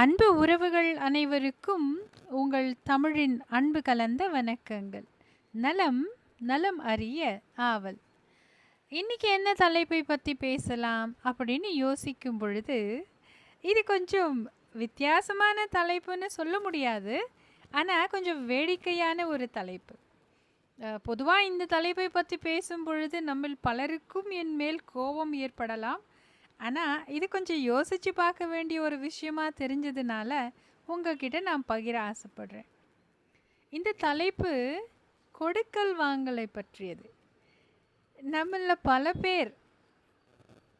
அன்பு உறவுகள் அனைவருக்கும் உங்கள் தமிழின் அன்பு கலந்த வணக்கங்கள். நலம் நலம் அறிய ஆவல். இன்னைக்கு என்ன தலைப்பை பற்றி பேசலாம் அப்படின்னு யோசிக்கும் பொழுது இது கொஞ்சம் வித்தியாசமான தலைப்புன்னு சொல்ல முடியாது, ஆனால் கொஞ்சம் வேடிக்கையான ஒரு தலைப்பு. பொதுவாக இந்த தலைப்பை பற்றி பேசும் பொழுது நம்மில் பலருக்கும் என் மேல் கோபம் ஏற்படலாம். ஆனால் இது கொஞ்சம் யோசித்து பார்க்க வேண்டிய ஒரு விஷயமா தெரிஞ்சதுனால உங்ககிட்ட நான் பகிர ஆசைப்படுறேன். இந்த தலைப்பு கொடுக்கல் வாங்கலை பற்றியது. நம்மள பல பேர்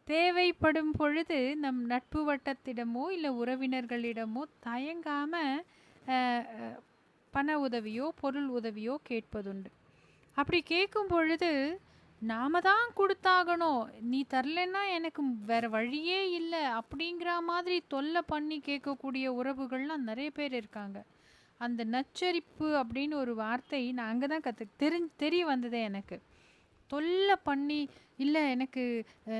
தேவைப்படும் பொழுது நம் நட்பு வட்டத்திடமோ இல்லை உறவினர்களிடமோ தயங்காமல் பண உதவியோ பொருள் உதவியோ கேட்பதுண்டு. அப்படி கேட்கும் பொழுது நாம தான் கொடுத்தாகணும், நீ தரலன்னா எனக்கு வேற வழியே இல்லை அப்படிங்கிற மாதிரி தொல்லை பண்ணி கேட்கக்கூடிய உறவுகள்லாம் நிறைய பேர் இருக்காங்க. அந்த நச்சரிப்பு அப்படின்னு ஒரு வார்த்தை நான் அங்கே தான் தெரிய வந்ததே எனக்கு. தொல்லை பண்ணி, இல்லை எனக்கு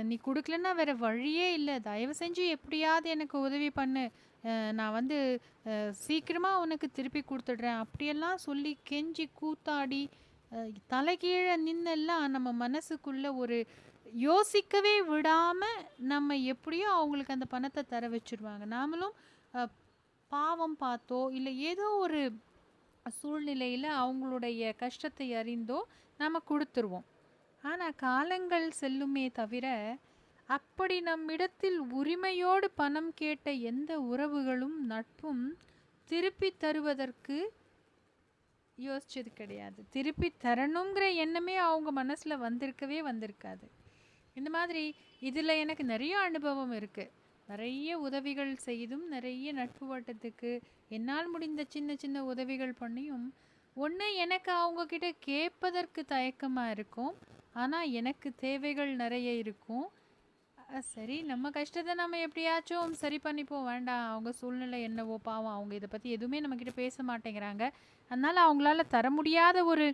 நீ கொடுக்கலன்னா வேற வழியே இல்லை, தயவு செஞ்சு எப்படியாவது எனக்கு உதவி பண்ணு, நான் சீக்கிரமாக உனக்கு திருப்பி கொடுத்துட்றேன் அப்படியெல்லாம் சொல்லி கெஞ்சி கூத்தாடி தலைகீழ நின்னெல்லாம் நம்ம மனசுக்குள்ள ஒரு யோசிக்கவே விடாமல் நம்ம எப்படியோ அவங்களுக்கு அந்த பணத்தை தர வச்சுருவாங்க. நாமளும் பாவம் பார்த்தோ இல்லை ஏதோ ஒரு சூழ்நிலையில் அவங்களுடைய கஷ்டத்தை அறிந்தோ நம்ம கொடுத்துருவோம். ஆனால் காலங்கள் செல்லுமே தவிர அப்படி நம்மிடத்தில் உரிமையோடு பணம் கேட்ட எந்த உறவுகளும் நட்பும் திருப்பி தருவதற்கு யோசிச்சது கிடையாது. திருப்பி தரணுங்கிற எண்ணமே அவங்க மனசில் வந்திருக்காது. இந்த மாதிரி இதில் எனக்கு நிறைய அனுபவம் இருக்குது. நிறைய உதவிகள் செய்தும் நிறைய நட்பு வட்டத்துக்கு என்னால் முடிந்த சின்ன சின்ன உதவிகள் பண்ணியும் ஒன்று எனக்கு அவங்கக்கிட்ட கேட்பதற்கு தயக்கமாக இருக்கும், ஆனால் எனக்கு தேவைகள் நிறைய இருக்கும். சரி, நம்ம கஷ்டத்தை நம்ம எப்படியாச்சும் சரி பண்ணிப்போம், வேண்டாம் அவங்க சூழ்நிலை என்னவோ பாவம், அவங்க இதை பற்றி எதுவுமே நம்மக்கிட்ட பேச மாட்டேங்கிறாங்க, அதனால் அவங்களால தர முடியாத ஒரு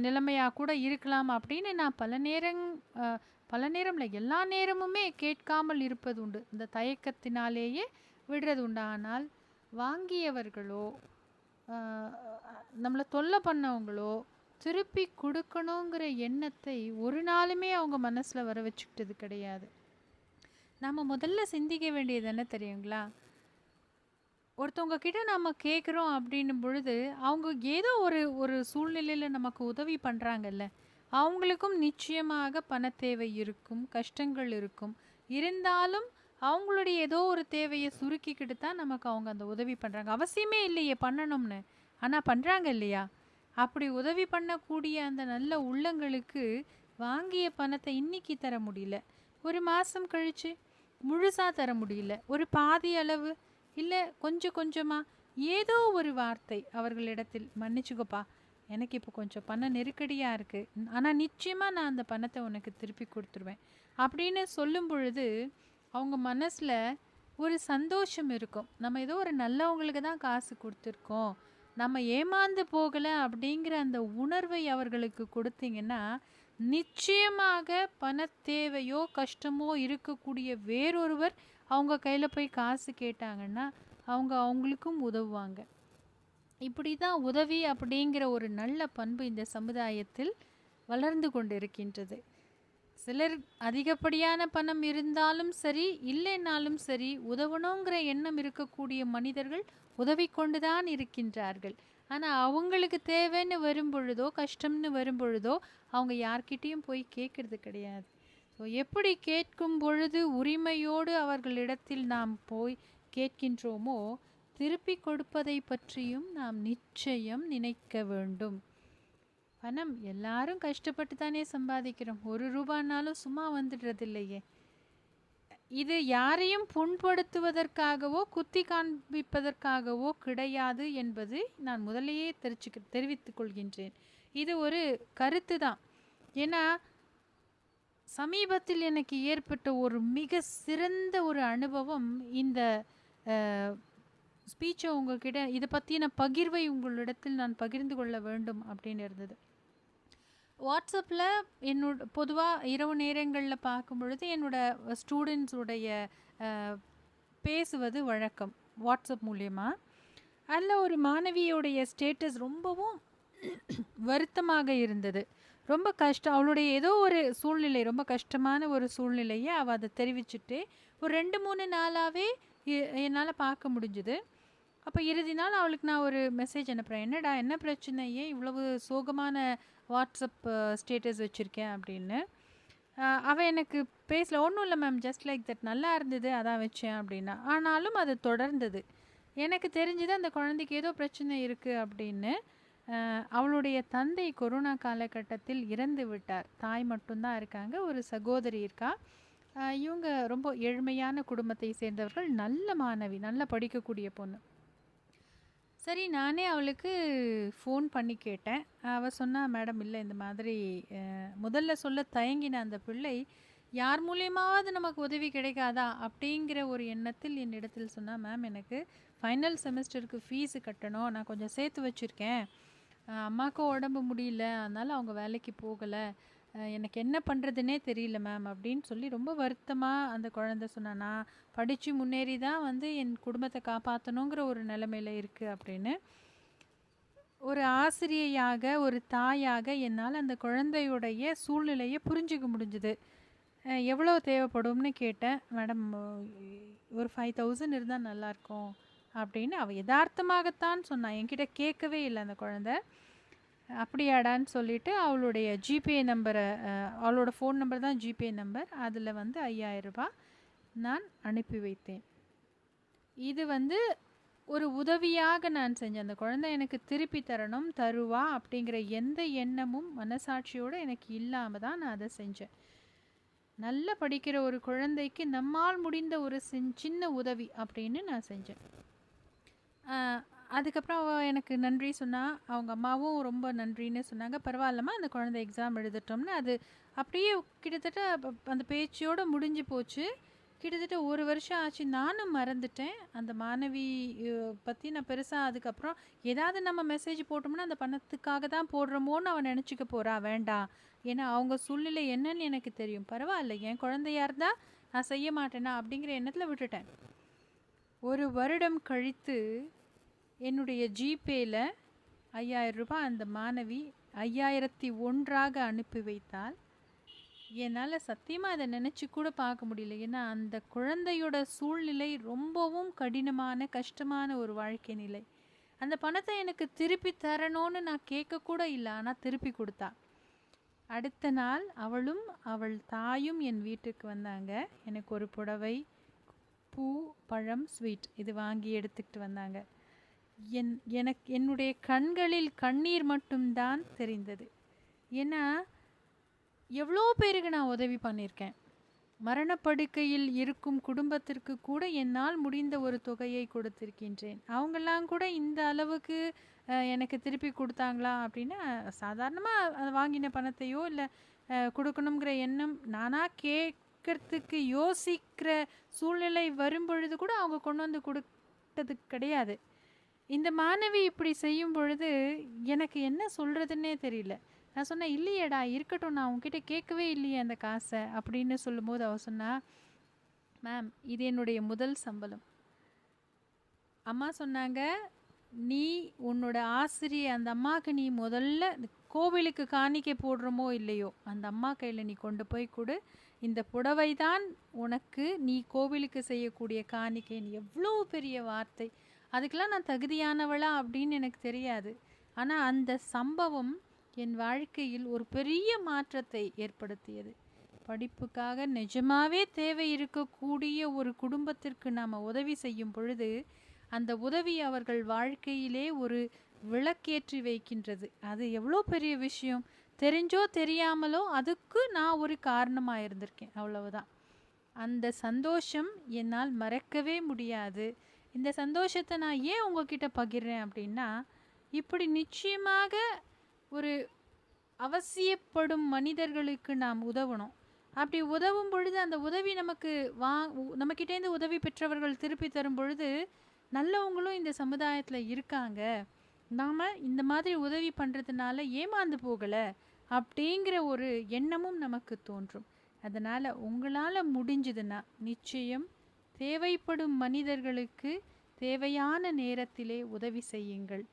நிலைமையாக கூட இருக்கலாம் அப்படின்னு நான் பல நேரம்ல எல்லா நேரமுமே கேட்காமல் இருப்பது உண்டு. இந்த தயக்கத்தினாலேயே விடுறது உண்டு. ஆனால் வாங்கியவர்களோ நம்மளை தொல்லை பண்ணவங்களோ திருப்பி கொடுக்கணுங்கிற எண்ணத்தை ஒரு நாளுமே அவங்க மனசில் வர வச்சுக்கிட்டது கிடையாது. நம்ம முதல்ல சிந்திக்க வேண்டியது என்ன தெரியுங்களா? ஒருத்தவங்க கிட்ட நம்ம கேட்குறோம் அப்படின்னும் பொழுது அவங்க ஏதோ ஒரு சூழ்நிலையில் நமக்கு உதவி பண்ணுறாங்கல்ல, அவங்களுக்கும் நிச்சயமாக பண தேவை இருக்கும், கஷ்டங்கள் இருக்கும். இருந்தாலும் அவங்களுடைய ஏதோ ஒரு தேவையை சுருக்கிக்கிட்டு தான் நமக்கு அவங்க அந்த உதவி பண்ணுறாங்க. அவசியமே இல்லையே பண்ணணும்னு, ஆனால் பண்ணுறாங்க இல்லையா? அப்படி உதவி பண்ணக்கூடிய அந்த நல்ல உள்ளங்களுக்கு வாங்கிய பணத்தை இன்னைக்கு தர முடியல, ஒரு மாதம் கழித்து முழுசாக தர முடியல, ஒரு பாதி அளவு இல்லை கொஞ்சம் கொஞ்சமாக ஏதோ ஒரு வார்த்தை அவர்களிடத்தில், மன்னிச்சுக்கோப்பா எனக்கு இப்போ கொஞ்சம் பண நெருக்கடியாக இருக்குது, ஆனால் நிச்சயமாக நான் அந்த பணத்தை உனக்கு திருப்பி கொடுத்துருவேன் அப்படின்னு சொல்லும் பொழுது அவங்க மனசில் ஒரு சந்தோஷம் இருக்கும். நம்ம ஏதோ ஒரு நல்லவங்களுக்கு தான் காசு கொடுத்துருக்கோம், நம்ம ஏமாந்து போகலை அப்படிங்கிற அந்த உணர்வை அவர்களுக்கு கொடுத்தீங்கன்னா நிச்சயமாக பண தேவையோ கஷ்டமோ இருக்கக்கூடிய வேறொருவர் அவங்க கையில் போய் காசு கேட்டாங்கன்னா அவங்களுக்கும் உதவுவாங்க. இப்படி தான் உதவி அப்படிங்கிற ஒரு நல்ல பண்பு இந்த சமுதாயத்தில் வளர்ந்து கொண்டு இருக்கின்றது. சிலர் அதிகப்படியான பணம் இருந்தாலும் சரி இல்லைனாலும் சரி உதவணுங்கிற எண்ணம் இருக்கக்கூடிய மனிதர்கள் உதவி கொண்டு தான் இருக்கின்றார்கள். ஆனால் அவங்களுக்கு தேவைன்னு வரும் பொழுதோ கஷ்டம்னு வரும் பொழுதோ அவங்க யார்கிட்டையும் போய் கேட்கறது கிடையாது. ஸோ எப்படி கேட்கும் பொழுது உரிமையோடு அவர்களிடத்தில் நாம் போய் கேட்கின்றோமோ திருப்பி கொடுப்பதை பற்றியும் நாம் நிச்சயம் நினைக்க வேண்டும். பணம் எல்லாரும் கஷ்டப்பட்டு தானே சம்பாதிக்கிறோம், ஒரு ரூபானாலும் சும்மா வந்துடுறது இல்லையே. இது யாரையும் புண்படுத்துவதற்காகவோ குத்தி காண்பிப்பதற்காகவோ கிடையாது என்பது நான் முதலையே தெரிவித்துக் கொள்கின்றேன். இது ஒரு கருத்து தான். ஏன்னா சமீபத்தில் எனக்கு ஏற்பட்ட ஒரு மிக சிறந்த ஒரு அனுபவம் இந்த ஸ்பீச்சை உங்ககிட்ட இதை பற்றின பகிர்வை உங்களிடத்தில் நான் பகிர்ந்து கொள்ள வேண்டும் அப்படின்னு இருந்தது. வாட்ஸ்அப்பில் பொதுவாக இரவு நேரங்களில் பார்க்கும் பொழுது ஸ்டூடெண்ட்ஸுடைய பேசுவது வழக்கம். வாட்ஸ்அப் மூலியமா. அதில் ஒரு மாணவியோடைய ஸ்டேட்டஸ் ரொம்பவும் வருத்தமாக இருந்தது. ரொம்ப கஷ்டம். அவளுடைய ஏதோ ஒரு சூழ்நிலை, ரொம்ப கஷ்டமான ஒரு சூழ்நிலையை அவள் அதை தெரிவிச்சுட்டு ஒரு 2-3 நாளாகவே என்னால் பார்க்க முடிஞ்சுது. அப்போ இறுதி நாள் அவளுக்கு நான் ஒரு மெசேஜ் அனுப்புகிறேன், என்னடா என்ன பிரச்சனை, ஏன் இவ்வளவு சோகமான வாட்ஸ்அப் ஸ்டேட்டஸ் வச்சுருக்கேன் அப்படின்னு. அவள் எனக்கு பேசல, ஒன்றும் இல்லை மேம், ஜஸ்ட் லைக் தட், நல்லா இருந்தது அதான் வச்சேன் அப்படின்னா. ஆனாலும் அது தொடர்ந்தது. எனக்கு தெரிஞ்சது அந்த குழந்தைக்கு ஏதோ பிரச்சனை இருக்குது அப்படின்னு. அவளுடைய தந்தை கொரோனா காலகட்டத்தில் இறந்து விட்டார். தாய் மட்டும்தான் இருக்காங்க, ஒரு சகோதரி இருக்கா. இவங்க ரொம்ப ஏழ்மையான குடும்பத்தை சேர்ந்தவர்கள், நல்ல மாணவி, நல்லா படிக்கக்கூடிய பொண்ணு. சரி, நானே அவளுக்கு ஃபோன் பண்ணி கேட்டேன். அவள் சொன்னா, மேடம் இல்லை இந்த மாதிரி முதல்ல சொல்ல தயங்கின அந்த பிள்ளை யார் மூலியமாவது நமக்கு உதவி கிடைக்காதா அப்படிங்கிற ஒரு எண்ணத்தில் என்னிடத்தில் சொன்னா, மேம் எனக்கு ஃபைனல் செமஸ்டருக்கு ஃபீஸு கட்டணும், நான் கொஞ்சம் சேர்த்து வச்சுருக்கேன், அம்மாவுக்கும் உடம்பு முடியல, அதனால் அவங்க வேலைக்கு போகலை, எனக்கு என்ன பண்ணுறதுனே தெரியல மேம் அப்படின்னு சொல்லி ரொம்ப வருத்தமாக அந்த குழந்தை சொன்னா. நான் படித்து முன்னேறி தான் வந்து என் குடும்பத்தை காப்பாற்றணுங்கிற ஒரு நிலைமையில் இருக்குது அப்படின்னு. ஒரு ஆசிரியையாக, ஒரு தாயாக என்னால் அந்த குழந்தையுடைய சூழ்நிலையை புரிஞ்சிக்க முடிஞ்சுது. எவ்வளோ தேவைப்படும்னு கேட்டேன். மேடம் ஒரு 5000 இருந்தால் நல்லாயிருக்கும் அப்படின்னு அவள் யதார்த்தமாகத்தான் சொன்னான், என்கிட்ட கேட்கவே இல்லை அந்த குழந்தை. அப்படியாடான்னு சொல்லிட்டு அவளுடைய ஜிபே நம்பரை, அவளோட ஃபோன் நம்பர் தான் ஜிபே நம்பர், அதில் வந்து 5000 ரூபாய் நான் அனுப்பி வைத்தேன். இது வந்து ஒரு உதவியாக நான் செஞ்சேன். அந்த குழந்தை எனக்கு திருப்பி தரணும், தருவா அப்படிங்கிற எந்த எண்ணமும் மனசாட்சியோடு எனக்கு இல்லாமல் தான் நான் அதை செஞ்சேன். நல்லா படிக்கிற ஒரு குழந்தைக்கு நம்மால் முடிந்த ஒரு சின்ன உதவி அப்படின்னு நான் செஞ்சேன். அதுக்கப்புறம் அவள் எனக்கு நன்றி சொன்னால், அவங்க அம்மாவும் ரொம்ப நன்றின்னு சொன்னாங்க. பரவாயில்லம்மா, அந்த குழந்தை எக்ஸாம் எழுதட்டோம்னு. அது அப்படியே கிட்டத்தட்ட அந்த பேச்சோடு முடிஞ்சு போச்சு. கிட்டத்தட்ட 1 வருஷம் ஆச்சு. நானும் மறந்துட்டேன் அந்த மாணவி பற்றி. நான் பெருசாக அதுக்கப்புறம் ஏதாவது நம்ம மெசேஜ் போட்டோம்னா அந்த பணத்துக்காக தான் போடுறோமோன்னு அவன் நினச்சிக்க போகிறா. வேண்டாம், ஏன்னா அவங்க சூழ்நிலை என்னன்னு எனக்கு தெரியும். பரவாயில்ல, என் குழந்தையா இருந்தால் நான் செய்ய மாட்டேனா அப்படிங்கிற எண்ணத்தில் விட்டுட்டேன். 1 வருடம் கழித்து என்னுடைய ஜிபேயில் 5000 ரூபாய் அந்த மாணவி 5001ஆக அனுப்பி வைத்தால். என்னால் சத்தியமாக அதை நினச்சி கூட பார்க்க முடியல. ஏன்னா அந்த குழந்தையோட சூழ்நிலை ரொம்பவும் கடினமான, கஷ்டமான ஒரு வாழ்க்கை நிலை. அந்த பணத்தை எனக்கு திருப்பி தரணும்னு நான் கேட்கக்கூட இல்லை, ஆனால் திருப்பி கொடுத்தா. அடுத்த நாள் அவளும் அவள் தாயும் என் வீட்டுக்கு வந்தாங்க. எனக்கு ஒரு புடவை, பூ, பழம், ஸ்வீட் இது வாங்கி எடுத்துக்கிட்டு வந்தாங்க. என்னுடைய கண்களில் கண்ணீர் மட்டும்தான் தெரிந்தது. ஏன்னா எவ்வளோ பேருக்கு நான் உதவி பண்ணியிருக்கேன். மரணப்படுக்கையில் இருக்கும் குடும்பத்திற்கு கூட என்னால் முடிந்த ஒரு தொகையை கொடுத்திருக்கின்றேன். அவங்கெல்லாம் கூட இந்த அளவுக்கு எனக்கு திருப்பி கொடுத்தாங்களா அப்படின்னா, சாதாரணமாக வாங்கின பணத்தையோ இல்லை கொடுக்கணுங்கிற எண்ணம் நானாக கேட்கறதுக்கு யோசிக்கிற சூழ்நிலை வரும்பொழுது கூட அவங்க கொண்டு வந்து கொடுத்தது கிடையாது. இந்த மாணவி இப்படி செய்யும் பொழுது எனக்கு என்ன சொல்கிறதுன்னே தெரியல. நான் சொன்னேன், இல்லையேடா இருக்கட்டும், நான் உங்ககிட்ட கேட்கவே இல்லையே அந்த காசை அப்படின்னு சொல்லும்போது அவள் சொன்னா, மேம் இது என்னுடைய முதல் சம்பளம். அம்மா சொன்னாங்க, நீ உன்னோட ஆசிரியர் அந்த அம்மாவுக்கு நீ முதல்ல கோவிலுக்கு காணிக்கை போடுறோமோ இல்லையோ அந்த அம்மா கையில் நீ கொண்டு போய் கொடு, இந்த புடவை தான் உனக்கு நீ கோவிலுக்கு செய்யக்கூடிய காணிக்கைன்னு. எவ்வளோ பெரிய வார்த்தை! அதுக்கெல்லாம் நான் தகுதியானவளா அப்படின்னு எனக்கு தெரியாது. ஆனால் அந்த சம்பவம் என் வாழ்க்கையில் ஒரு பெரிய மாற்றத்தை ஏற்படுத்தியது. படிப்புக்காக நிஜமாவே தேவை இருக்கக்கூடிய ஒரு குடும்பத்திற்கு நாம் உதவி செய்யும் பொழுது அந்த உதவி அவர்கள் வாழ்க்கையிலே ஒரு விளக்கேற்றி வைக்கின்றது. அது எவ்வளோ பெரிய விஷயம்! தெரிஞ்சோ தெரியாமலோ அதுக்கு நான் ஒரு காரணமாக இருந்திருக்கேன், அவ்வளவுதான். அந்த சந்தோஷம் என்னால் மறக்கவே முடியாது. இந்த சந்தோஷத்தை நான் ஏன் உங்ககிட்ட பகிர்றேன் அப்படின்னா, இப்படி நிச்சயமாக ஒரு அவசியப்படும் மனிதர்களுக்கு நாம் உதவணும். அப்படி உதவும் பொழுது அந்த உதவி நமக்கு நம்மக்கிட்டேருந்து உதவி பெற்றவர்கள் திருப்பி தரும் பொழுது நல்லவங்களும் இந்த சமுதாயத்தில் இருக்காங்க, நாம் இந்த மாதிரி உதவி பண்ணுறதுனால ஏமாந்து போகலை அப்படிங்கிற ஒரு எண்ணமும் நமக்கு தோன்றும். அதனால் உங்களால் முடிஞ்சதுன்னா நிச்சயம் தேவைப்படும் மனிதர்களுக்கு தேவையான நேரத்திலே உதவி செய்யுங்கள்.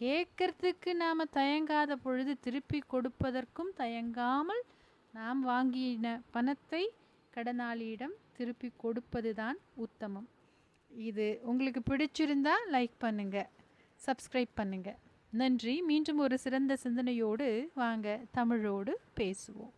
கேட்கறதுக்கு நாம் தயங்காத பொழுது திருப்பி கொடுப்பதற்கும் தயங்காமல் நாம் வாங்கின பணத்தை கடனாளியிடம் திருப்பி கொடுப்பது தான் உத்தமம். இது உங்களுக்கு பிடிச்சிருந்தா லைக் பண்ணுங்கள், சப்ஸ்கிரைப் பண்ணுங்கள். நன்றி. மீண்டும் ஒரு சிறந்த சிந்தனையோடு வாங்க தமிழோடு பேசுவோம்.